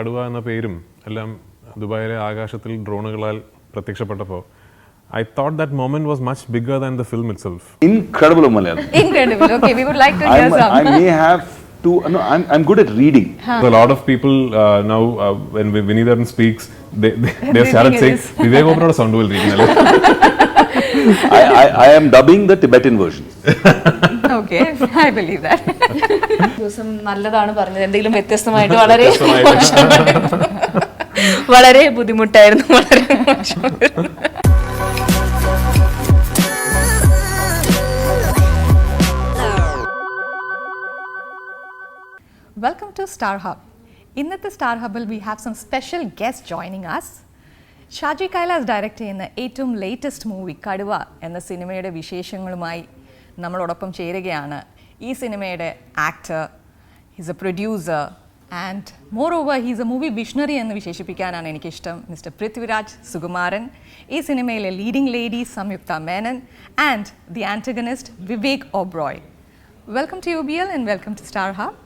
Kaduva എന്ന പേരും എല്ലാം ദുബായിലെ ആകാശത്തിൽ ഡ്രോണുകളാൽ പ്രത്യക്ഷപ്പെട്ടപ്പോൾ I thought that moment was much bigger than the film itself. Incredible Malayalam. Incredible. Okay, we would like to hear some. I may have to. No, I'm good at reading. A lot of people now, when Vinitharan speaks, they started saying, Vivek Oberoi sound will read. I am dubbing the Tibetan version. Okay, I believe that. ദിവസം നല്ലതാണ് പറഞ്ഞത്, എന്തെങ്കിലും വ്യത്യസ്തമായിട്ട് വളരെ ബുദ്ധിമുട്ടായിരുന്നു, വളരെ മോശമായിരുന്നു. Welcome to Star Hub. ഇന്നത്തെ സ്റ്റാർ ഹബിൽ we have some special guests joining us. Shaji Kailas direct ചെയ്യുന്ന ഏറ്റവും ലേറ്റസ്റ്റ് മൂവി കടുവ എന്ന സിനിമയുടെ വിശേഷങ്ങളുമായി നമ്മളോടൊപ്പം ചേരുകയാണ്. ഈ സിനിമയുടെ actor, he's A producer and more over he's A movie visionary എന്ന് വിശേഷിപ്പിക്കാനാണ് എനിക്കിഷ്ടം, മിസ്റ്റർ പൃഥ്വിരാജ് സുകുമാരൻ. ഈ സിനിമയിലെ leading lady Samyuktha Menon and the antagonist Vivek Oberoi. Welcome to UBL and welcome to star hub.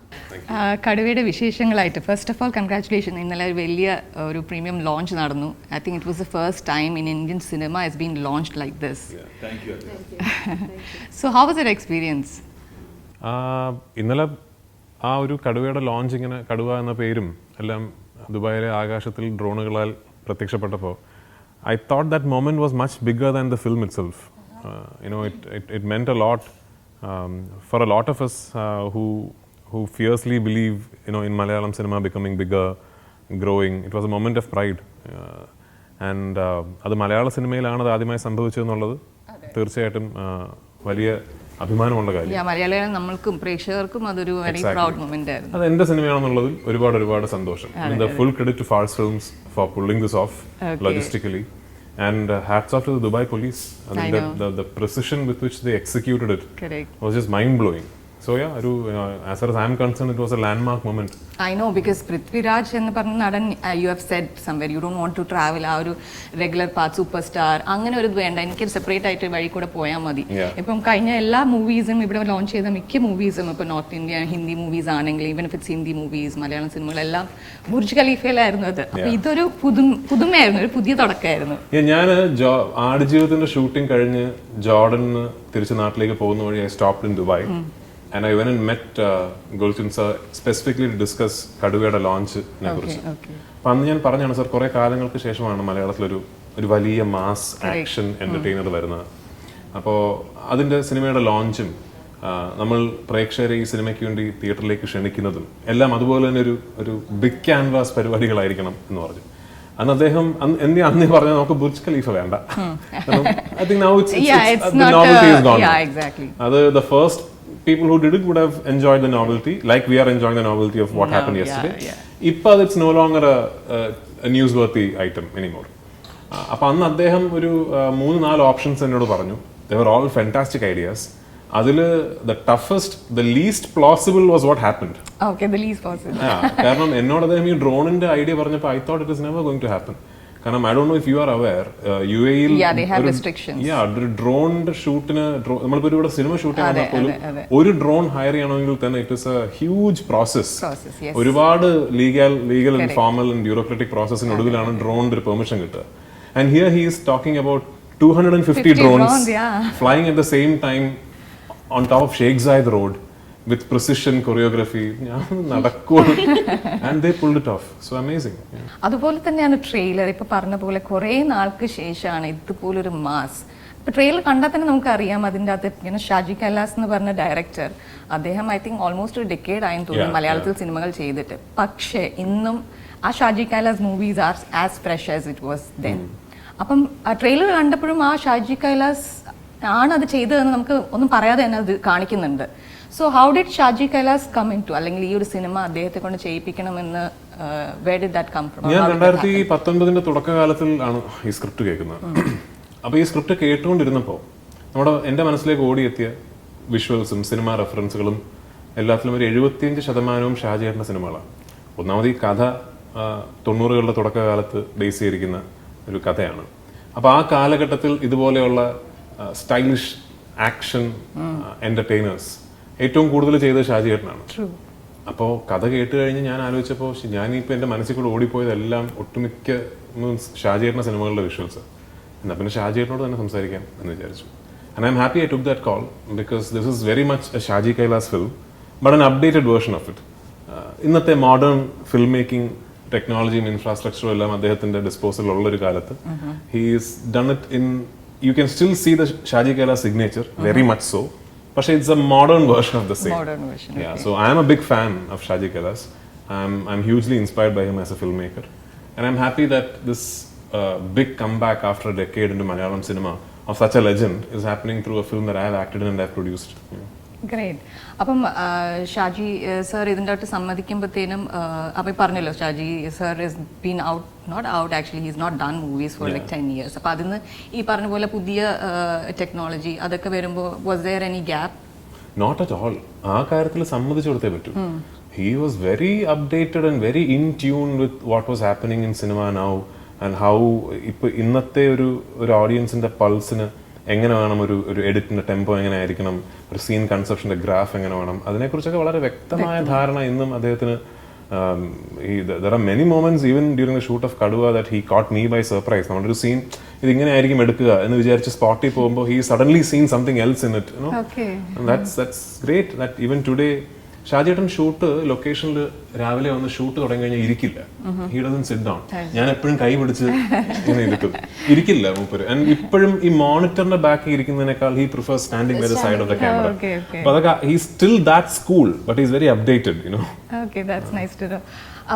കടുവയുടെ വിശേഷങ്ങളായിട്ട് ഫസ്റ്റ് ഓഫ് ഓൾ കൺഗ്രാറ്റുലേഷൻ. ഇന്നലെ ഒരു വലിയ ഒരു പ്രീമിയം ലോഞ്ച് നടന്നു. I think it was the first time in Indian cinema has been launched like this. So how was your experience? ഇന്നലെ ആ ഒരു കടുവയുടെ ലോഞ്ച്, ഇങ്ങനെ കടുവ എന്ന പേരും എല്ലാം ദുബായിലെ ആകാശത്തിൽ ഡ്രോണുകളാൽ പ്രത്യക്ഷപ്പെട്ടപ്പോൾ I thought that moment was much bigger than the film itself. It meant a lot for a lot of us who fiercely believe in Malayalam cinema becoming bigger, growing. It was a moment of pride, and അത് മലയാള സിനിമയിലാണ് അത് ആദ്യമായി സംഭവിച്ചതെന്നുള്ളത് തീർച്ചയായിട്ടും വലിയ അഭിമാനമുള്ള കാര്യം. മലയാളികൾ നമ്മൾക്കും പ്രേക്ഷകർക്കും അതൊരു വെരി പ്രൗഡ് മൊമെന്റ് ആയിരുന്നു. അത് എന്റെ സിനിമയാണെന്നുള്ളതിൽ ഒരുപാട് സന്തോഷം. The full credit to Fars Films for pulling this off logistically, and hats off to the Dubai police. I mean, the precision with which they executed it was just mind blowing. So yeah, as far as I am concerned, it was a landmark moment. I know, because Prithviraj എന്ന് പറഞ്ഞ നടൻ, you have said somewhere you don't want to travel ആ ഒരു regular path super star അങ്ങനെ ഒരു ഇത് വേണ്ട, എനിക്ക് സെപ്പറേറ്റ് ആയിട്ട് വഴി കൂടെ പോയാൽ മതി. ഇപ്പം കഴിഞ്ഞ എല്ലാ മൂവീസും ഇവിടെ ലോഞ്ച് ചെയ്ത മിക്ക മൂവീസും ഇപ്പോൾ നോർത്ത് ഇന്ത്യ ഹിന്ദി മൂവീസ് ആണെങ്കിൽ, even if it's Hindi movies, Malayalam സിനിമകളെല്ലാം ബുർജ് ഖലീഫയിലായിരുന്നു അത്. അപ്പോൾ ഇതൊരു പുതുമയായിരുന്നു, ഒരു പുതിയ തുടക്കമായിരുന്നു. ഞാൻ ആടുജീവിതത്തിന്റെ ഷൂട്ടിംഗ് കഴിഞ്ഞ് ജോർഡനിൽ തിരിച്ച് നാട്ടിലേക്ക് പോകുന്ന വഴി I stopped in Dubai. And I went and met Gulchan sir specifically to discuss കടുവയുടെ ലോഞ്ചിനെ കുറിച്ച്. അപ്പം അന്ന് ഞാൻ പറഞ്ഞാണ്, സർ കുറേ കാലങ്ങൾക്ക് ശേഷമാണ് മലയാളത്തിലൊരു വലിയ മാസ് ആക്ഷൻ എന്റർടൈനർ വരുന്നത്. അപ്പോൾ അതിൻ്റെ സിനിമയുടെ ലോഞ്ചും നമ്മൾ പ്രേക്ഷകരെ ഈ സിനിമയ്ക്ക് വേണ്ടി തിയേറ്ററിലേക്ക് ക്ഷണിക്കുന്നതും എല്ലാം അതുപോലെ തന്നെ ഒരു ബിഗ് ക്യാൻവാസ് പരിപാടികളായിരിക്കണം എന്ന് പറഞ്ഞു. അന്ന് അദ്ദേഹം അന്ന് പറഞ്ഞാൽ നമുക്ക് ബുർജ് ഖലീഫ വേണ്ട. I think now it's the novelty is gone. അത് the first people who did it would have enjoyed the novelty, like we are enjoying the novelty of what happened yesterday. Ippa it's no longer a newsworthy item anymore. അപ്പോൾ അന്ന് അദ്ദേഹം ഒരു 3-4 options എന്നോട് പറഞ്ഞു. They were all fantastic ideas. അതിൽ the toughest, the least plausible was what happened. Okay, the least possible. കാരണം എന്നോട് അദ്ദേഹം ഈ ഡ്രോണിന്റെ ഐഡിയ പറഞ്ഞപ്പോൾ I thought it is never going to happen. കാരണം I don't know if you are aware, UAE they have restrictions. ഡ്രോണിന്റെ ഷൂട്ടിന് നമ്മളിപ്പോ ഇവിടെ cinema shoot ചെയ്യുന്ന പോലും ഒരു ഡ്രോൺ ഹയർ ചെയ്യണമെങ്കിൽ തന്നെ it is a huge process. ഒരുപാട് legal and formal and bureaucratic പ്രോസസ്സിനൊടുവിലാണ് ഡ്രോണിന്റെ ഒരു പെർമിഷൻ കിട്ടുക. And here he is talking about 250 drones flying at the same time on top of Sheikh Zayed Road with precision choreography. And they pulled it off. So amazing. അതുപോലെ തന്നെയാണ് trailer. ഇപ്പൊ പറഞ്ഞ പോലെ കുറേ നാൾക്ക് ശേഷമാണ് ഇതുപോലൊരു മാസ്. ഇപ്പൊ ട്രെയിലർ കണ്ടാൽ തന്നെ നമുക്കറിയാം അതിൻ്റെ അകത്ത് ഷാജി കൈലാസ് എന്ന് പറഞ്ഞ ഡയറക്ടർ, അദ്ദേഹം ഐ തിങ്ക് ഓൾമോസ്റ്റ് ഒരു ഡിക്കേഡ് ആയെന്ന് തോന്നുന്നു മലയാളത്തിൽ സിനിമകൾ ചെയ്തിട്ട്. പക്ഷേ ഇന്നും ആ Shaji Kailas movies are as fresh as it was then. അപ്പം ആ ട്രെയിലർ കണ്ടപ്പോഴും ആ ഷാജി കൈലാസ് ആണ് അത് ചെയ്തതെന്ന് നമുക്ക് ഒന്നും പറയാതെ തന്നെ അത് കാണിക്കുന്നുണ്ട്. So how did Shaji Kailas come into, അല്ലെങ്കിൽ ഈ ഒരു സിനിമ അദ്ദേഹത്തെ കൊണ്ട് ചെയ്യിപ്പിക്കണമെന്ന് where did that come from? ഞാൻ 2019 തുടക്കകാലത്തിൽ ആണ് ഈ സ്ക്രിപ്റ്റ് കേൾക്കുന്നത്. അപ്പോൾ ഈ സ്ക്രിപ്റ്റ് കേട്ടുകൊണ്ടിരുന്നപ്പോൾ എൻ്റെ മനസ്സിലേക്ക് ഓടിയെത്തിയ വിഷ്വൽസും സിനിമ റെഫറൻസുകളും എല്ലാത്തിലും ഒരു 75% ഷാജിയേട്ടൻ്റെ സിനിമകളാണ്. ഒന്നാമത് ഈ കഥ 90കളുടെ തുടക്കകാലത്ത് ബേസ് ചെയ്തിരിക്കുന്ന ഒരു കഥയാണ്. അപ്പോൾ ആ കാലഘട്ടത്തിൽ ഇതുപോലെയുള്ള സ്റ്റൈലിഷ് ആക്ഷൻ എന്റർടൈനേഴ്സ് ഏറ്റവും കൂടുതൽ ചെയ്തത് ഷാജിയേട്ടനാണ്. അപ്പോൾ കഥ കേട്ട് കഴിഞ്ഞ് ഞാൻ ആലോചിച്ചപ്പോൾ ഞാനിപ്പോൾ എൻ്റെ മനസ്സിൽ കൂടെ ഓടിപ്പോയതെല്ലാം ഒട്ടുമിക്ക മീൻസ് ഷാജിയേട്ടൻ്റെ സിനിമകളുടെ വിഷ്വൽസ്. എന്നാൽ പിന്നെ ഷാജിയേട്ടനോട് തന്നെ സംസാരിക്കാം എന്ന് വിചാരിച്ചു. And I'm happy I took that call because this is very much a Shaji Kailas film, but an updated version of it. ഇന്നത്തെ മോഡേൺ ഫിൽം മേക്കിംഗ് ടെക്നോളജിയും ഇൻഫ്രാസ്ട്രക്ചറും എല്ലാം അദ്ദേഹത്തിന്റെ ഡിസ്പോസൽ ഉള്ള ഒരു കാലത്ത് he's done it in you can still see the Shaji Kailas signature very much so, പക്ഷേ it's a modern version of the same. So I am a big fan of Shaji Kailas. I'm hugely inspired by him as a filmmaker, and I'm happy that this big comeback after a decade into Malayalam cinema of such a legend is happening through a film that I have acted in and I have produced. Great. അപ്പം Shaji sir ഇതിൻ്റെ അകത്ത് സമ്മതിക്കുമ്പോഴത്തേനും അപ്പം പറഞ്ഞല്ലോ Shaji sir is been out not out actually he's not done movies for like 10 years. അപ്പം അതിന് ഈ പറഞ്ഞ പോലെ പുതിയ ടെക്നോളജി അതൊക്കെ വരുമ്പോൾ was there any gap? Not at all. ആ കാര്യത്തിൽ സമ്മതിച്ചു കൊടുത്തേ പറ്റൂ. He was very updated and very in tune with what was happening in cinema now and how ഇപ്പോൾ ഇന്നത്തെ ഒരു ഓഡിയൻസിന്റെ പൾസിന് എങ്ങനെ വേണം, ഒരു എഡിറ്റിന്റെ ടെമ്പോ എങ്ങനെ ആയിരിക്കണം, ഒരു സീൻ കൺസെപ്ഷന്റെ ഗ്രാഫ് എങ്ങനെ വേണം, അതിനെക്കുറിച്ചൊക്കെ വളരെ വ്യക്തമായ ധാരണ ഇന്നും അദ്ദേഹത്തിന്. There are many moments even during the shoot of Kaduva that he caught me by surprise. നമ്മളൊരു സീൻ ഇതിങ്ങനെ ആയിരിക്കും എടുക്കുക എന്ന് വിചാരിച്ച് സ്പോട്ടിൽ പോകുമ്പോൾ he suddenly seen something else in it, you know. And that's great that even today ഷാജിയേട്ടൻ shoot ലൊക്കേഷനിൽ രാവിലെ വന്ന് ഷൂട്ട് തുടങ്ങി കഴിഞ്ഞാൽ ഇരിക്കില്ല. He doesn't sit down. ഞാൻ എപ്പോഴും കൈ പിടിച്ച് ഇങ്ങനെ ഇരിക്കില്ല മൂപ്പര്. ആൻഡ് ഇപ്പോഴും ഈ മോണിറ്ററിന്റെ ബാക്കിൽ ഇരിക്കുന്നതിനേക്കാൾ he prefer standing by the side of the camera. അപ്പൊ അതൊക്കെ he still that school but he is very updated, you know. Okay, that's nice to know.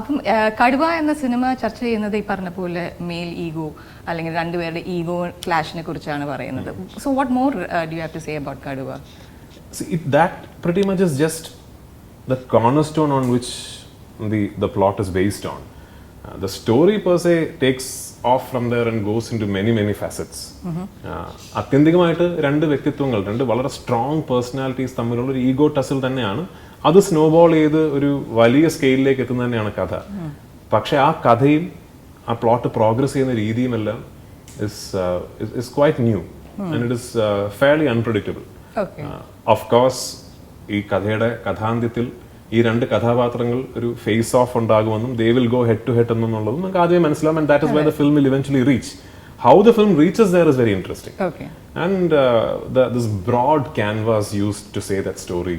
അപ്പം കടുവ എന്ന സിനിമ ചർച്ച ചെയ്യുന്നത് ഈ പറഞ്ഞ പോലെ മെയിൽ ഈഗോ അല്ലെങ്കിൽ രണ്ടുപേരുടെ ഈഗോ ക്ലാഷിനെ കുറിച്ചാണ് പറയുന്നത്. So what more do you have to say about കടുവ? That pretty much is just the cornerstone on which the plot is based on. The story per se takes off from there and goes into many facets. അത്യന്തികമായിട്ട് രണ്ട് വ്യക്തിത്വങ്ങൾ, രണ്ട് വളരെ strong personalities തമ്മിലുള്ള ഒരു ego ടസിൽ തന്നെയാണ്. അത് snowball ചെയ്ത് ഒരു വലിയ സ്കെയിലിലേക്ക് എത്തുന്നത് തന്നെയാണ് കഥ. പക്ഷെ ആ കഥയും ആ പ്ലോട്ട് പ്രോഗ്രസ് ചെയ്യുന്ന രീതിയും എല്ലാം is quite new and it is fairly unpredictable. Of course ഈ കഥയുടെ കഥാന്ത്യത്തിൽ ഈ രണ്ട് കഥാപാത്രങ്ങൾ ഒരു ഫേസ് ഓഫ് ഉണ്ടാകുമെന്നും they will go head to head എന്നുള്ളതും നമുക്ക് ആദ്യമേ മനസ്സിലാവും. And that is where the film will eventually reach. How the film reaches there is very interesting. And this broad canvas used to say that story,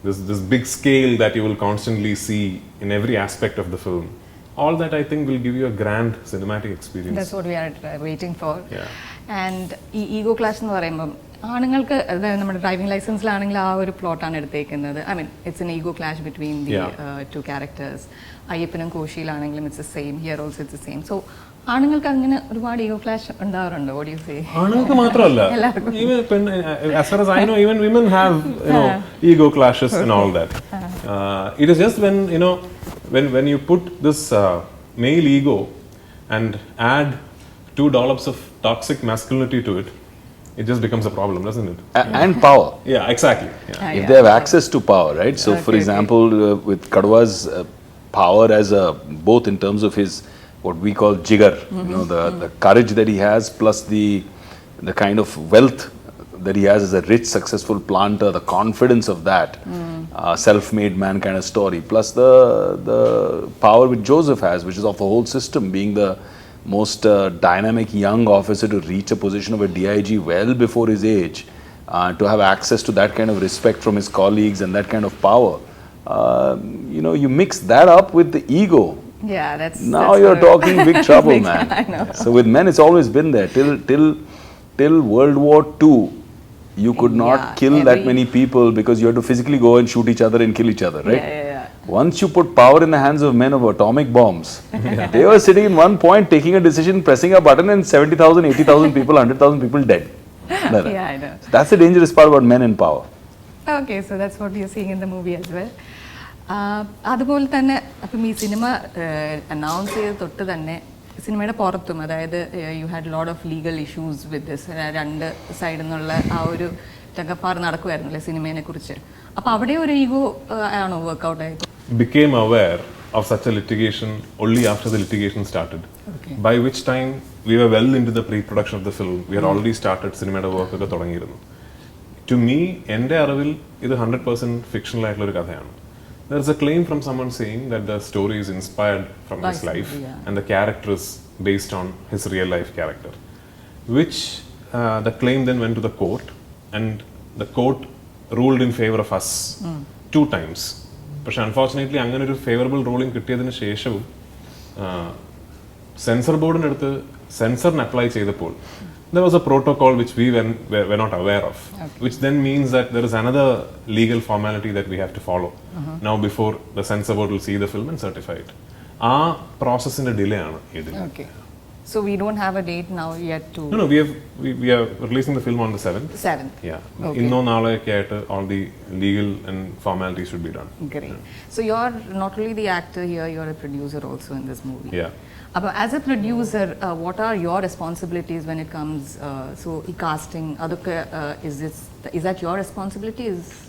this big scale that you will constantly see in every aspect of the film, all that I think will give you a grand cinematic experience. That's what we are waiting for. And ഈ ego clash എന്ന് പറയുമ്പം ആണുങ്ങൾക്ക്, അതായത് നമ്മുടെ driving ലൈസൻസിലാണെങ്കിൽ ആ ഒരു പ്ലോട്ടാണ് എടുത്തേക്കുന്നത്. I mean it's an ego clash between the two characters. അയ്യപ്പനും കോശിയിലാണെങ്കിലും it's same, here also it's same. So ആണുങ്ങൾക്ക് അങ്ങനെ ഒരുപാട് ഈഗോ ക്ലാഷ് ഉണ്ടാവാറുണ്ടോ? What do you say? ആണുങ്ങൾക്ക് മാത്രമല്ല, as far as I know, even women have, you know, ego clashes and all that. It is just when you put this male ego and add 2 dollops of toxic masculinity to it, it just becomes a problem, doesn't it? And power. Yeah, exactly. If they have access to power, right? So for example, with Kaduva's power as both in terms of his what we call jigar, you know, the courage that he has, plus the kind of wealth that he has as a rich successful planter, the confidence of that, self-made man kind of story, plus the power which Joseph has, which is of the whole system, being the most dynamic young officer to reach a position of a DIG well before his age, to have access to that kind of respect from his colleagues and that kind of power. You know, you mix that up with the ego. Yeah, that's now you're talking big trouble, man. I know. So with men, it's always been there till World War II. You could not kill that many people because you had to physically go and shoot each other and kill each other, right? Once you put power in the hands of men of atomic bombs, they were sitting in one point, taking a decision, pressing a button, and 70,000, 80,000 people, 100,000 people dead. Yeah, I know. So that's the dangerous part about men in power. Okay, so that's what we are seeing in the movie as well. അതുപോലെ തന്നെ അപ്പം ഈ cinema announce ചെയ്ത് തൊട്ട് തന്നെ സിനിമയുടെ പുറത്തും, അതായത് you had lot of legal issues with this, രണ്ട് സൈഡിൽ നിന്നുള്ള ആ ഒരു തകപ്പാറ് നടക്കുമായിരുന്നല്ലേ സിനിമയെ കുറിച്ച്. അപ്പോൾ അവിടെ ഒരു ഈഗോ ആണോ വർക്ക്ഔട്ട് ആയത്? Became aware of such a litigation only after the litigation started. By which time we were well into the pre-production of the film. We had already started സിനിമയുടെ വർക്ക് ഒക്കെ തുടങ്ങിയിരുന്നു. To me, എൻ്റെ അറിവിൽ ഇത് 100% fictional ആയിട്ടുള്ള ഒരു കഥയാണ്. there's a claim from someone saying that the story is inspired from his life and the character is based on his real life character, which the claim then went to the court, and the court ruled in favor of us 2 times. But unfortunately, അങ്ങനെ ഒരു favourable ruling കിട്ടിയതിന് ശേഷവും sensor ബോർഡിൻ്റെ അടുത്ത് സെൻസറിന് apply ചെയ്തപ്പോൾ there was a protocol which we were not aware of, which then means that there is another legal formality that we have to follow now before the censor board will see the film and certify it. ആ പ്രോസസ്സിന്റെ delay ആണ് ഇതിൽ. Okay. So we don't have a date now yet to... No, we are releasing the film on the 7th. 7th. Yeah. Inno naale ഒക്കെ ആയിട്ട് all the legal and formalities should be done. Great. So you're not only the actor here, you're a producer also in this movie. Yeah. As a producer, what are your responsibilities when it comes casting? Is that your responsibility?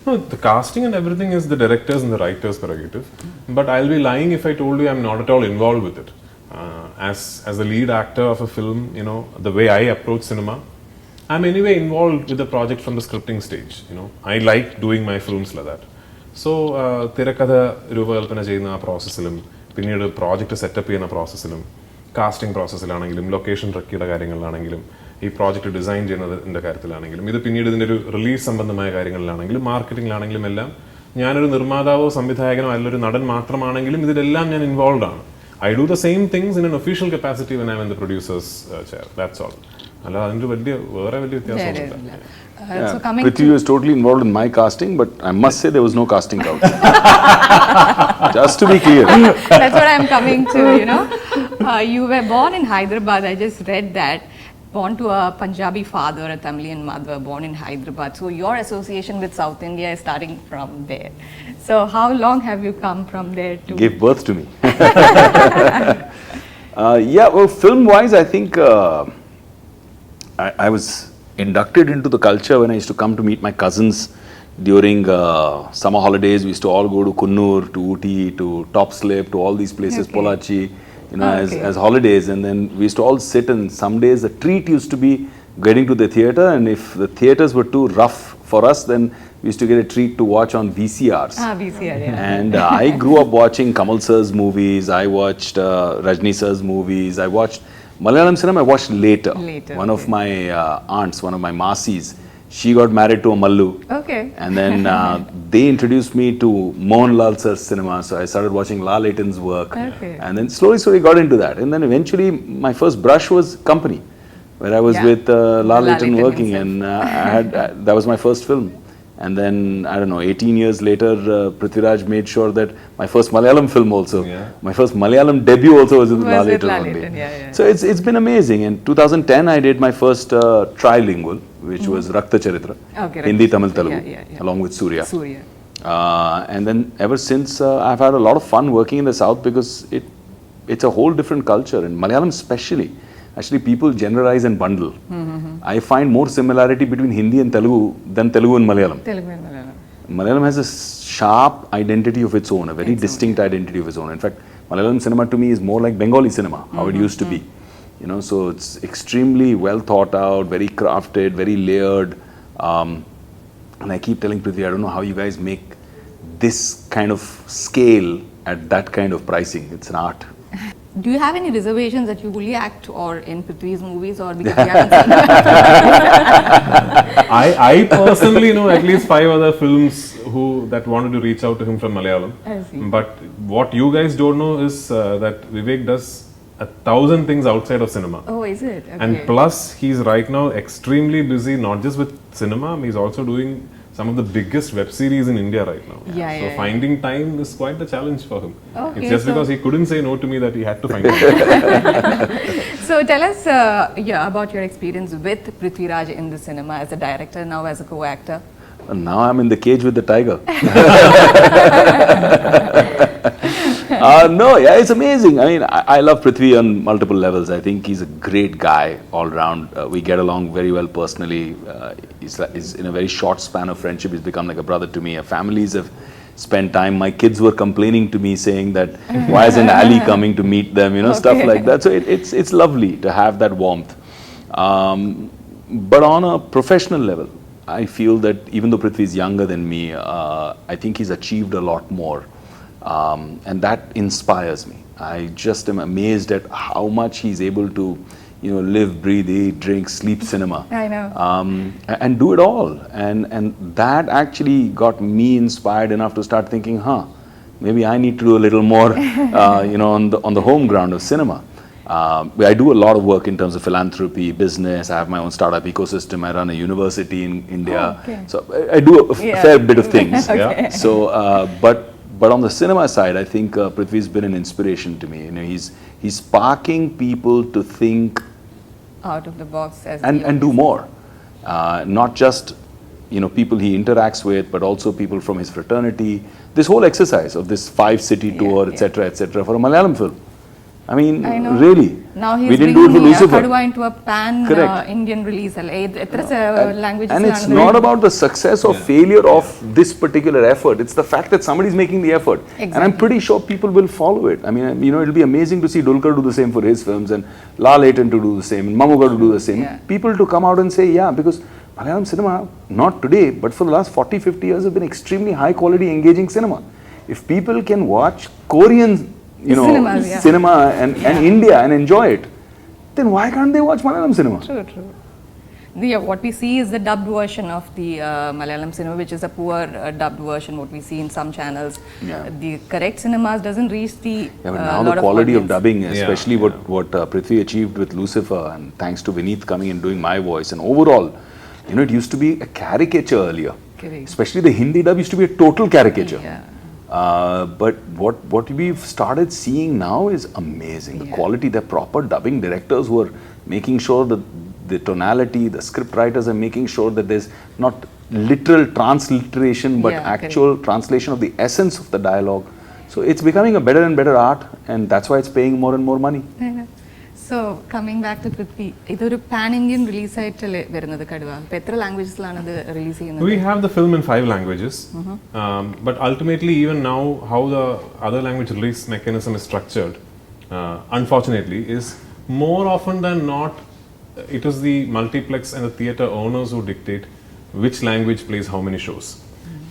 No, the casting and everything is the directors and the writers' prerogative. But I'll be lying if I told you I'm not at all involved with it. As the lead actor of a film, you know, the way I approach cinema, I'm anyway involved with the project from the scripting stage. You know, I like doing my films like that. So, തിരക്കഥ രൂപകൽപ്പന ചെയ്യുന്ന ആ പ്രോസസ്സിലും പിന്നീട് project setup ചെയ്യുന്ന പ്രോസസ്സിലും casting പ്രോസസ്സിലാണെങ്കിലും location ട്രക്കിയുടെ കാര്യങ്ങളിലാണെങ്കിലും ഈ project design ചെയ്യുന്നതിൻ്റെ കാര്യത്തിലാണെങ്കിലും ഇത് പിന്നീട് ഇതിൻ്റെ ഒരു റിലീസ് സംബന്ധമായ കാര്യങ്ങളിലാണെങ്കിലും മാർക്കറ്റിംഗിലാണെങ്കിലും എല്ലാം ഞാനൊരു നിർമ്മാതാവോ സംവിധായകനോ അല്ലൊരു നടൻ മാത്രമാണെങ്കിലും ഇതിലെല്ലാം ഞാൻ ഇൻവോൾവ് ആണ്. I do the same things in an official capacity when I'm in the producer's chair. That's all. അല്ല അതിൻ്റെ വേറെ വലിയ വ്യത്യാസമൊന്നുമില്ല. So coming Prithvi was totally involved in my casting, but I must say there was no casting couch. Just to be clear. That's what I'm coming to, you know. You were born in Hyderabad. I just read that. Born to a Punjabi father, a Tamilian mother, born in Hyderabad. So your association with South India is starting from there. So how long have you come from there to... Gave birth to me. Yeah, well, film-wise, I think I was inducted into the culture when I used to come to meet my cousins during summer holidays. We used to all go to Kunnur, to Ooty, to Topslip, to all these places, Pollachi, you know, as holidays. And then we used to all sit, and some days the treat used to be getting to the theatre, and if the theatres were too rough for us, then we used to get a treat to watch on VCRs. VCR, yeah. And I grew up watching Kamal sir's movies, I watched Rajni sir's movies, I watched Malayalam cinema, I watched later. One of my aunts, one of my masis, she got married to a Mallu. Okay. And then they introduced me to Mohanlal sir's cinema, so I started watching Lal Aiton's work. Okay. And then slowly got into that. And then eventually my first brush was Company, where I was with Lal Aiton working, and that was my first film. And then, I don't know, 18 years later, Prithviraj made sure that my first Malayalam film also, my first Malayalam debut also was with Lal Aiton only. So it's been amazing. In 2010, I did my first trilingual, which was Rakta Charitra, Hindi, Tamil, Telugu, along with Surya. And then ever since, I've had a lot of fun working in the South, because it's a whole different culture, and Malayalam especially. Actually, people generalize and bundle. I find more similarity between Hindi and Telugu than Telugu and Malayalam. Malayalam has a sharp identity of its own, a very distinct identity of its own. In fact, Malayalam cinema to me is more like Bengali cinema, how it used to be. You know, so it's extremely well thought out, very crafted, very layered. And I keep telling Prithvi, I don't know how you guys make this kind of scale at that kind of pricing. It's an art. Do you have any reservations that you only act or in Prithvi's movies, or because you haven't seen I personally know at least 5 other films that wanted to reach out to him from Malayalam. I see. But what you guys don't know is that Vivek does 1,000 things outside of cinema. Oh, is it? Okay. And plus, he's right now extremely busy, not just with cinema, he's also doing some of the biggest web series in India right now. So finding time is quite a challenge for him. Okay, it's just because he couldn't say no to me that he had to find time. So tell us about your experience with Prithviraj in the cinema as a director, now as a co-actor. And now I'm in the cage with the tiger. No, yeah, it's amazing. I mean, I love Prithvi on multiple levels. I think he's a great guy all around. We get along very well personally. He's in a very short span of friendship, he's become like a brother to me. Our families have spent time. My kids were complaining to me, saying that why isn't Ali coming to meet them? You know, stuff like that. So it's lovely to have that warmth. But on a professional level, I feel that even though Prithvi is younger than me, I think he's achieved a lot more. And that inspires me. I just am amazed at how much he's able to, live, breathe, eat, drink, sleep cinema. I know. And do it all. And that actually got me inspired enough to start thinking, maybe I need to do a little more, on the home ground of cinema. I do a lot of work in terms of philanthropy, business. I have my own startup ecosystem. I run a university in India. So I do a fair bit of things. Okay. So, but on the cinema side, I think Prithvi's been an inspiration to me. He's sparking people to think Out of the box as and do more. Not just people he interacts with, but also people from his fraternity. This whole exercise of this 5-city tour, etc., for a Malayalam film. I mean, I know. really. Now he's we didn't do it for bringing Lucifer. Kaduva into a pan Indian release. Languages. And it's not about the success or failure of this particular effort. It's the fact that somebody's making the effort. Exactly. And I'm pretty sure people will follow it. I mean, it'll be amazing to see Dulquer do the same for his films, and Lal Aitan to do the same, and Mamuga to do the same. Yeah. People to come out and say, because Malayalam cinema, not today, but for the last 40-50 years, have been extremely high quality, engaging cinema. If people can watch Korean cinema and India and enjoy it, then why can't they watch Malayalam cinema? True. What we see is the dubbed version of the Malayalam cinema, which is a poor dubbed version, what we see in some channels. The correct cinemas doesn't reach the but now the quality of dubbing, especially Yeah. what Prithvi achieved with Lucifer, and thanks to Vineet coming and doing my voice, and overall, it used to be a caricature earlier. Correct. Especially the Hindi dub used to be a total caricature. Yeah. But what we've started seeing now is amazing. The quality, the proper dubbing directors who are making sure that the tonality, the script writers are making sure that there's not literal transliteration, but actual translation of the essence of the dialogue. So it's becoming a better and better art, and that's why it's paying more and more money. So coming back to Prithvi, ഇതൊരു pan Indian release ആയിട്ടല്ലേ വരുന്നത് കടുവ? അപ്പോൾ എത്ര ലാംഗ്വേജസിലാണ് ഇത് release ചെയ്യുന്നത്? We have the film in 5 languages, but ultimately, even now, how the other language release mechanism is structured, unfortunately, is more often than not, it is the multiplex and the theatre owners who dictate which language plays how many shows.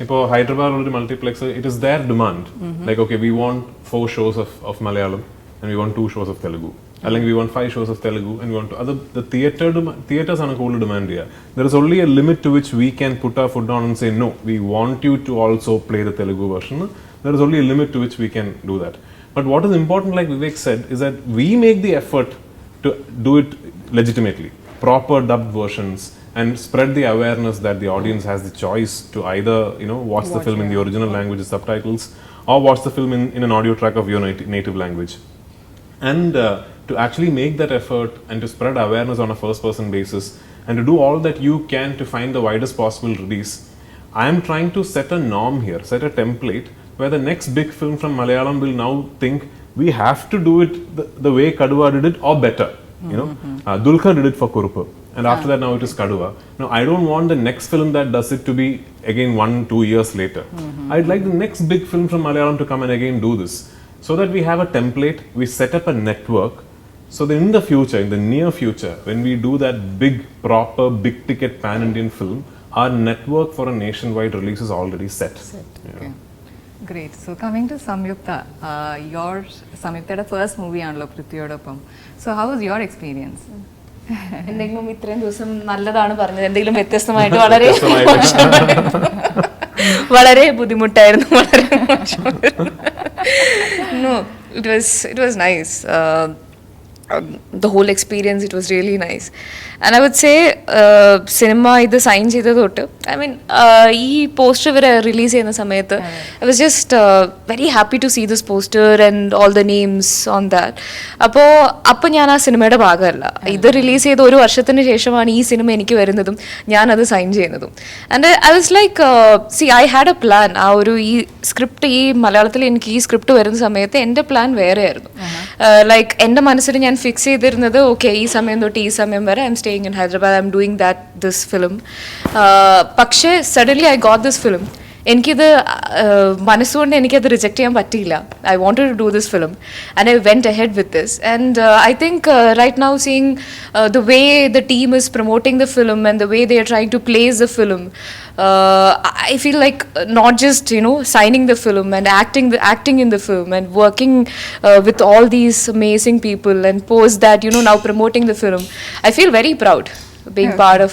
ഇപ്പോൾ ഹൈദരാബാദ് ഒരു multiplex, it is their demand. Like, okay, we want 4 shows of Malayalam and we want 2 shows of Telugu. അല്ലെങ്കിൽ we want 5 shows of Telugu and we want to the theatres ആണ് കൂടുതൽ demand ചെയ്യുക. There is only a limit to which we can put our foot down and say no, we want you to also play the Telugu version. There is only a limit to which we can do that. But what is important, like Vivek said, is that we make the effort to do it legitimately, proper dubbed versions, and spread the awareness that the audience has the choice to either watch the film in the original language with subtitles, or watch the film in an audio track of your native language. And to actually make that effort and to spread awareness on a first person basis, and to do all that you can to find the widest possible release, I am trying to set a norm here, set a template where the next big film from Malayalam will now think we have to do it the way Kaduva did it or better. Dulquer did it for Kuruppu, and after that now it is Kaduva. Now I don't want the next film that does it to be again 1-2 years later. I'd like the next big film from Malayalam to come and again do this, so that we have a template, we set up a network, so that in the future, in the near future, when we do that big, proper, big ticket pan-Indian film, our network for a nationwide release is already set. Okay. Great. So coming to Samyuktha, your Samyuktha's first movie ആണല്ലോ പൃഥ്വിയോടൊപ്പം. So how was your experience? എന്തെങ്കിലും ഇത്രയും ദിവസം നല്ലതാണ് പറഞ്ഞത്, എന്തെങ്കിലും വ്യത്യസ്തമായിട്ട് വളരെ ബുദ്ധിമുട്ടായിരുന്നു, വളരെ മോശമായിരുന്നു. No, it was nice. The whole experience, it was really nice. And I would say cinema ഇത് സൈൻ ചെയ്തത് തൊട്ട്, I mean ഈ പോസ്റ്റർ ഇവരെ റിലീസ് ചെയ്യുന്ന സമയത്ത് I was just very happy to see this poster and all the names on that. അപ്പോൾ ഞാൻ ആ സിനിമയുടെ ഭാഗമല്ല. ഇത് റിലീസ് ചെയ്ത 1 വർഷത്തിന് ശേഷമാണ് ഈ സിനിമ എനിക്ക് വരുന്നതും ഞാനത് സൈൻ ചെയ്യുന്നതും. And I was like, see, I had a plan. ആ ഒരു ഈ സ്ക്രിപ്റ്റ്, ഈ മലയാളത്തിൽ എനിക്ക് ഈ സ്ക്രിപ്റ്റ് വരുന്ന സമയത്ത് എൻ്റെ പ്ലാൻ വേറെ ആയിരുന്നു. ലൈക്ക് എൻ്റെ മനസ്സിൽ ഞാൻ ഫിക്സ് ചെയ്തിരുന്നത്, ഓക്കെ, ഈ സമയം തൊട്ട് ഈ സമയം വരെ I'm staying in Hyderabad, I'm doing this film. പക്ഷേ suddenly I got this film. എനിക്കിത് മനസ്സുകൊണ്ട് എനിക്കത് റിജക്റ്റ് ചെയ്യാൻ പറ്റിയില്ല. I wanted to do this film and I went ahead with this, and I think right now seeing the way the team is promoting the film and the way they are trying to place the film, I feel like not just signing the film and acting in the film and working with all these amazing people and post that now promoting the film, I feel very proud being part of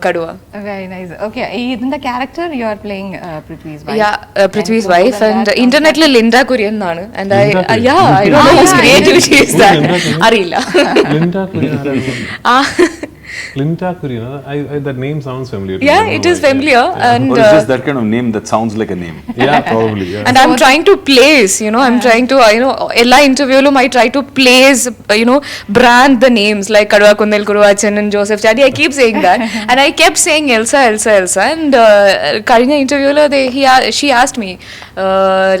Kaduva. Very nice. Okay, in the character you are playing Prithvi's wife. Yeah, Prithvi's And wife, more than and that, internet le Linda Kurian nanu, and I Linda Kurian. yeah, I don't know whose creative she is that. Linda Kurian? Arilla. Linda Kurian. Linda Kurian. That name sounds familiar. to me. I Yeah, don't it know is why. familiar, and Or it's just that kind of name that sounds like a name. Yeah, probably. Yeah. and I'm trying to place, I'm trying to, ella interview lo I try to place, brand the names like Kaduva Kundel Kuruvachan and Joseph Chadi. I keep saying that, and I kept saying Elsa, and Karina interview lo she asked me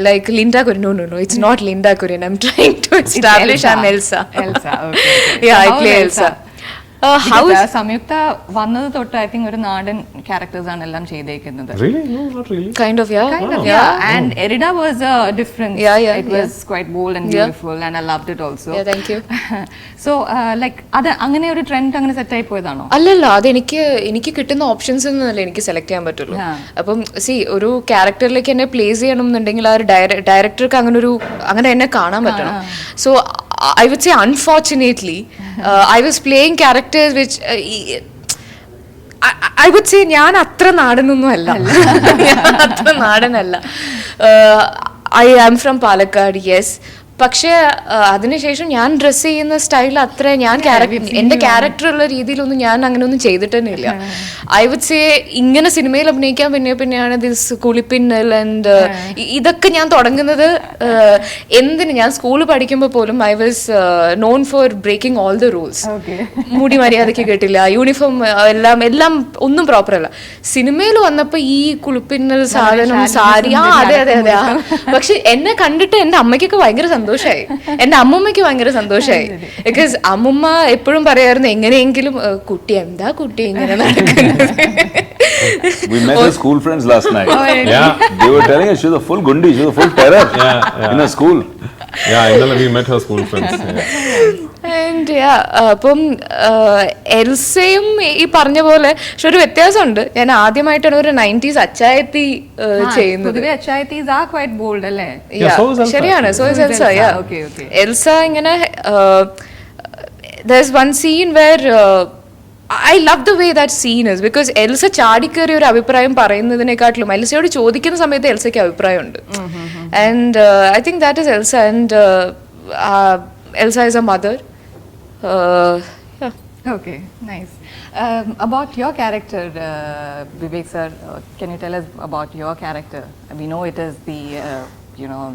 like Linda Kurian. No, it's not Linda Kurian. I'm trying to establish Elsa. I'm Elsa. Elsa, okay. Yeah, So I how play is Elsa. How How is സംയുക്ത വന്നത് തൊട്ട് I think ഒരു നാടൻ characters ആണ് എല്ലാം ചെയ്തേക്കുന്നത്. Really? No, not really. kind of, yeah. Kind of, Wow. yeah. And Erida was a difference. Yeah, It was quite bold and Yeah. beautiful, and I loved it also. Yeah, thank you. So, like, അത് അങ്ങനെ ഒരു trend അങ്ങനെ set ആയി പോയതാണോ? അല്ലല്ല, അത് എനിക്ക് കിട്ടുന്ന ഓപ്ഷൻസ് ഒന്നുമല്ല എനിക്ക് സെലക്ട് ചെയ്യാൻ പറ്റുള്ളൂ. അപ്പം ഒരു ക്യാരക്ടറിലേക്ക് എന്നെ പ്ലേസ് ചെയ്യണം എന്നുണ്ടെങ്കിൽ ആ ഒരു ഡയറക്ടർക്ക് അങ്ങനെ എന്നെ കാണാൻ പറ്റണം. So I would say unfortunately I was playing characters which I would say ഞാൻ അത്ര നാടനൊന്നും അല്ല. അത്ര നാടനല്ല. I am from Palakkad, yes. പക്ഷേ അതിനുശേഷം ഞാൻ ഡ്രസ്സ് ചെയ്യുന്ന സ്റ്റൈൽ അത്ര എൻ്റെ ക്യാരക്ടറുള്ള രീതിയിലൊന്നും ഞാൻ അങ്ങനെയൊന്നും ചെയ്തിട്ട് തന്നെ ഇല്ല. ഐ വുഡ് സേ ഇങ്ങനെ സിനിമയിൽ അഭിനയിക്കാൻ പിന്നെയാണ് ദിസ് കുളിപ്പിന്നൽ ആൻഡ് ഇതൊക്കെ ഞാൻ തുടങ്ങുന്നത്. എന്തിന് ഞാൻ സ്കൂളിൽ പഠിക്കുമ്പോൾ പോലും I was known for breaking all the rules. മുടി മര്യാദയ്ക്ക് കേട്ടില്ല, യൂണിഫോം എല്ലാം ഒന്നും പ്രോപ്പർ അല്ല. സിനിമയിൽ വന്നപ്പോൾ ഈ കുളിപ്പിന്നൽ സാധനം സാരി അതെ. പക്ഷെ എന്നെ കണ്ടിട്ട് എൻ്റെ അമ്മയ്ക്കൊക്കെ ഭയങ്കര സന്തോഷമായി, എന്റെ അമ്മൂമ്മയ്ക്ക് ഭയങ്കര സന്തോഷമായി. ബിക്കോസ് അമ്മുമ്മ എപ്പോഴും പറയായിരുന്നു എങ്ങനെയെങ്കിലും കുട്ടി ഇങ്ങനെ നടക്കുന്നത്. We met as school friends last night. Yeah. They were telling us she was a full gundi, she was a full terror in her school. Yeah, ഇന്നലെ we met her school friends. And അപ്പം എൽസയും ഈ പറഞ്ഞ പോലെ പക്ഷെ ഒരു വ്യത്യാസമുണ്ട്. ഞാൻ ആദ്യമായിട്ടാണ് ഒരു 90s അച്ചായത്തി ചെയ്യുന്നത്. പൊതുവെ അച്ചായത്തീസ് are quite bold അല്ലേ? Yeah, so is Elsa. ശരിയാണ്, so is Elsa. Okay. Elsa ഇങ്ങനെ there's one scene where I love the way that scene is because Elsa ചാടിക്കേറി ഒരു അഭിപ്രായം പറയുന്നതിനെക്കാട്ടിലും എൽസയോട് ചോദിക്കുന്ന സമയത്ത് എൽസയ്ക്ക് അഭിപ്രായമുണ്ട്. And I think that is Elsa, and Elsa is a mother. Yeah. Okay, nice. About your character, Vivek sir, can you tell us about your character? We know it is the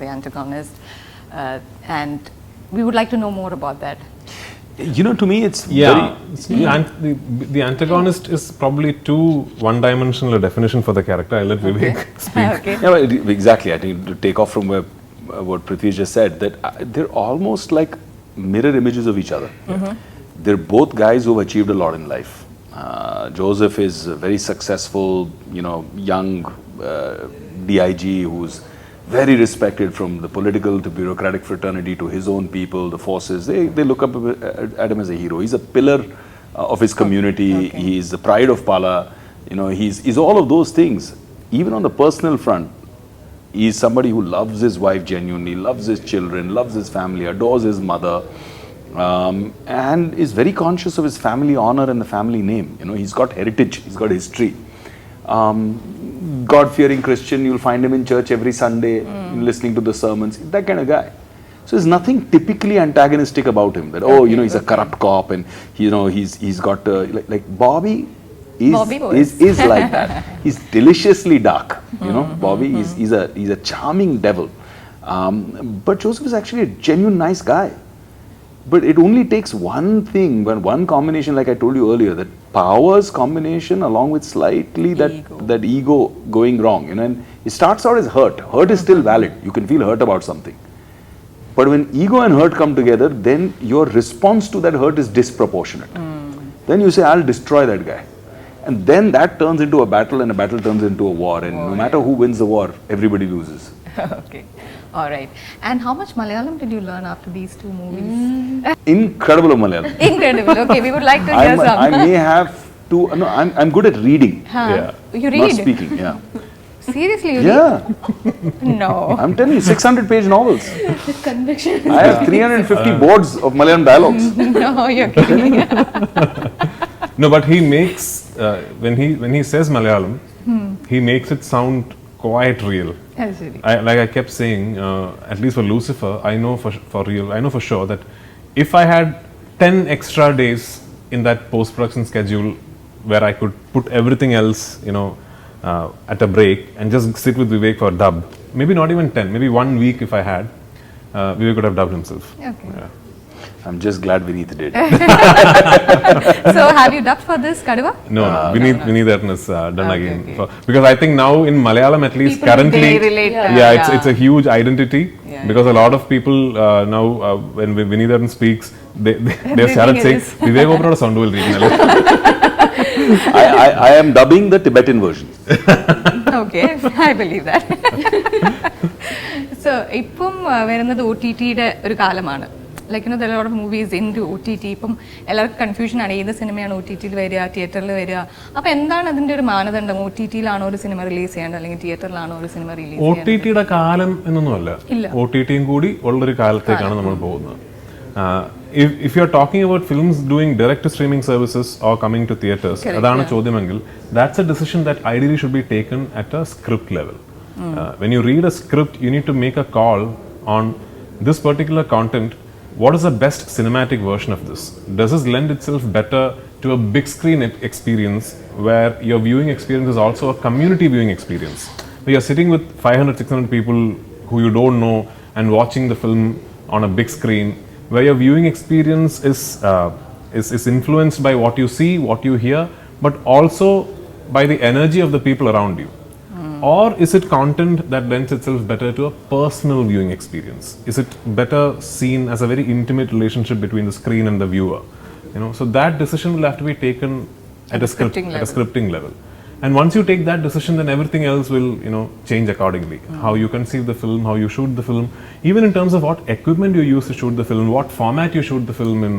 the antagonist, and we would like to know more about that. To me it's The antagonist is probably too one-dimensional a definition for the character. I'll let Vivek speak. Okay. Yeah, exactly. I think to take off from what Prithvi just said, that they're almost like mirror images of each other. They're both guys who've achieved a lot in life. Joseph is a very successful, young DIG who's very respected from the political to bureaucratic fraternity to his own people, the forces. They look up at him as a hero. He's a pillar of his community. Okay. He's the pride of Pala. He's all of those things. Even on the personal front, he's somebody who loves his wife genuinely, loves his children, loves his family, adores his mother, and is very conscious of his family honor and the family name. He's got heritage, he's got history. God-fearing Christian, you'll find him in church every Sunday, listening to the sermons, that kind of guy. So there's nothing typically antagonistic about him, that he's a corrupt cop, and he's got like Bobby is like that. He's deliciously dark. Bobby he's a charming devil, but Joseph is actually a genuine nice guy. But it only takes one thing, one combination, like I told you earlier, that powers combination along with slightly that ego going wrong. And it starts out as hurt. Hurt is still valid. You can feel hurt about something. But when ego and hurt come together, then your response to that hurt is disproportionate. Then you say, I'll destroy that guy. And then that turns into a battle, and a battle turns into a war. And no matter who wins the war, everybody loses. Okay. All right. And how much Malayalam did you learn after these two movies? Incredible Malayalam. Incredible. Okay, we would like to hear some. I may have to. No, I'm good at reading. Huh. Yeah. You read? Not speaking. Yeah. Seriously, you Yeah. read? No. I'm telling you, 600-page novels. Conviction. I have 350 boards of Malayalam dialogues. No, you're kidding. No, but he makes when he says Malayalam, he makes it sound quite real. Absolutely. Like I kept saying, at least for Lucifer, I know for real, I know for sure that if I had 10 extra days in that post-production schedule where I could put everything else, at a break and just sit with Vivek for dub, maybe not even 10, maybe 1 week if I had, Vivek could have dubbed himself. Okay. Yeah. I'm just glad Vineet did. So, have you dubbed for this, Kaduva? No, Vineet is done again. Okay. Because I think now in Malayalam at least People, currently, they relate, it's a huge identity because a lot of people now when Vineet speaks, they started think it saying is. Vivek Oberoi sound will I am dubbing the Tibetan version. Okay, I believe that. So, ഇപ്പം വരുന്നത് OTT-യുടെ ഒരു കാലമാണ്. Like, there are a lot of movies into OTT. ഇപ്പം എല്ലാവർക്കും confusion ആണ് ഏത് സിനിമയാണ് OTT-ൽ വരിക, തിയേറ്ററിൽ വരിക. അപ്പോൾ എന്താണ് അതിൻ്റെ ഒരു മാനദണ്ഡം? OTT-ലാണോ ഒരു സിനിമ റിലീസ് ചെയ്യേണ്ടത് അല്ലെങ്കിൽ തിയേറ്ററിലാണോ ഒരു സിനിമ റിലീസ് ചെയ്യേണ്ടത്? OTT-യുടെ കാലം എന്നൊന്നുമല്ല. OTT-യും കൂടി ഉള്ളൊരു കാലത്തേക്കാണ് നമ്മൾ പോകുന്നത്. If you are talking about films doing direct to streaming services or coming to theaters, adana chodyamengil, that's a decision that ideally should be taken at a script level. When you read a script, you need to make a call on this particular content. What is the best cinematic version of this? Does this lend itself better to a big screen experience where your viewing experience is also a community viewing experience? Where you're sitting with 500, 600 people who you don't know and watching the film on a big screen, where your viewing experience is influenced by what you see, what you hear, but also by the energy of the people around you. Or is it content that lends itself better to a personal viewing experience? Is it better seen as a very intimate relationship between the screen and the viewer? So that decision will have to be taken at a scripting level. And once you take that decision, then everything else will, change accordingly. How you conceive the film, how you shoot the film, even in terms of what equipment you use to shoot the film, what format you shoot the film in,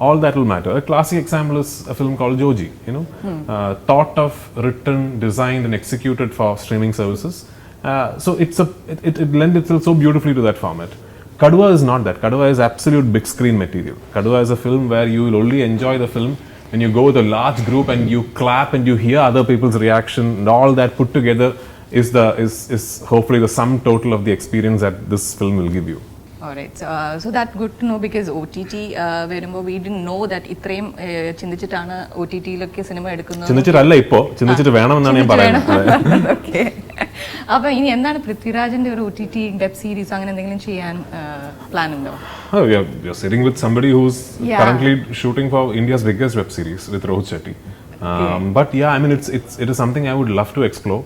all that will matter. A classic example is a film called Joji, thought of, written, designed and executed for streaming services. So it lends itself so beautifully to that format. Kaduva is not that. Kaduva is absolute big screen material. Kaduva is a film where you will only enjoy the film when you go with a large group and you clap and you hear other people's reaction, and all that put together is hopefully the sum total of the experience that this film will give you. Alright, so that's good to know because OTT, we didn't know that ഇത്രയും ചിന്തിച്ചിട്ടാണ് OTT-ലൊക്കെ cinema എടുക്കുന്നത്. ചിന്തിച്ചിട്ടല്ല ഇപ്പോൾ, ചിന്തിച്ചിട്ട് വേണമെന്നാണ് ഞാൻ പറയുന്നത്. Okay. അപ്പോൾ ഇനി എന്താണ് പൃഥ്വിരാജിന്റെ ഒരു OTT വെബ് സീരീസ് അങ്ങനെ എന്തെങ്കിലും ചെയ്യാൻ പ്ലാൻ ഉണ്ടോ? We are sitting with somebody who's currently shooting for India's biggest web series with Rohit Shetty. But yeah, I mean it is something I would love to explore.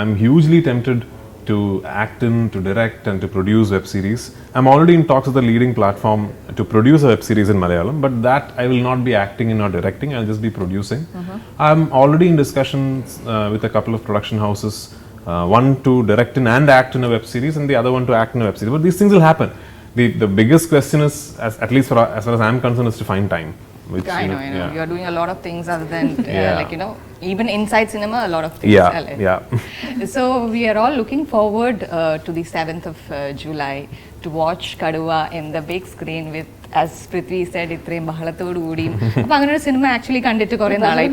I'm hugely tempted to act in, to direct and to produce web series. I'm already in talks with a leading platform to produce a web series in Malayalam, but that I will not be acting in or directing, I'll just be producing. I'm already in discussions with a couple of production houses, one to direct in and act in a web series and the other one to act in a web series. But these things will happen. The biggest question is, at least as far as I'm concerned, is to find time. Which, I know. You're doing a lot of things other than even inside cinema, a lot of things. Yeah. So we are all looking forward to the 7th of July to watch Kaduva in the big screen with, as Prithvi said, ഇത്രയും ബഹളത്തോടു കൂടിയും. അപ്പോൾ അങ്ങനെ ഒരു cinema actually കണ്ടിട്ട് കുറേ നാളായി.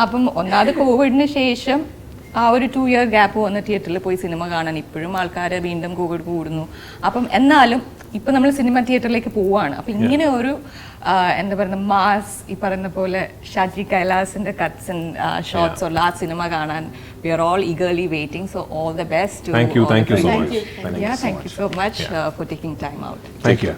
അപ്പം ഒന്നാമത് കോവിഡിന് ശേഷം ആ ഒരു 2-year ഗ്യാപ്പ് വന്ന തിയേറ്ററിൽ പോയി സിനിമ കാണാൻ ഇപ്പോഴും ആൾക്കാർ വീണ്ടും കോവിഡ് കൂടുന്നു. അപ്പം എന്നാലും ഇപ്പം നമ്മൾ സിനിമ തിയേറ്ററിലേക്ക് പോവുകയാണ്. അപ്പം ഇങ്ങനെ ഒരു എന്താ പറയുക മാസ് ഈ പറയുന്ന പോലെ ഷാജി കൈലാസിന്റെ കട്ട്സ് ആൻഡ് ഷോർട്സ് ഉള്ള ആ സിനിമ കാണാൻ we are all eagerly waiting. So all the best to Thank you so much. Thank you so much for taking time out. Thank you.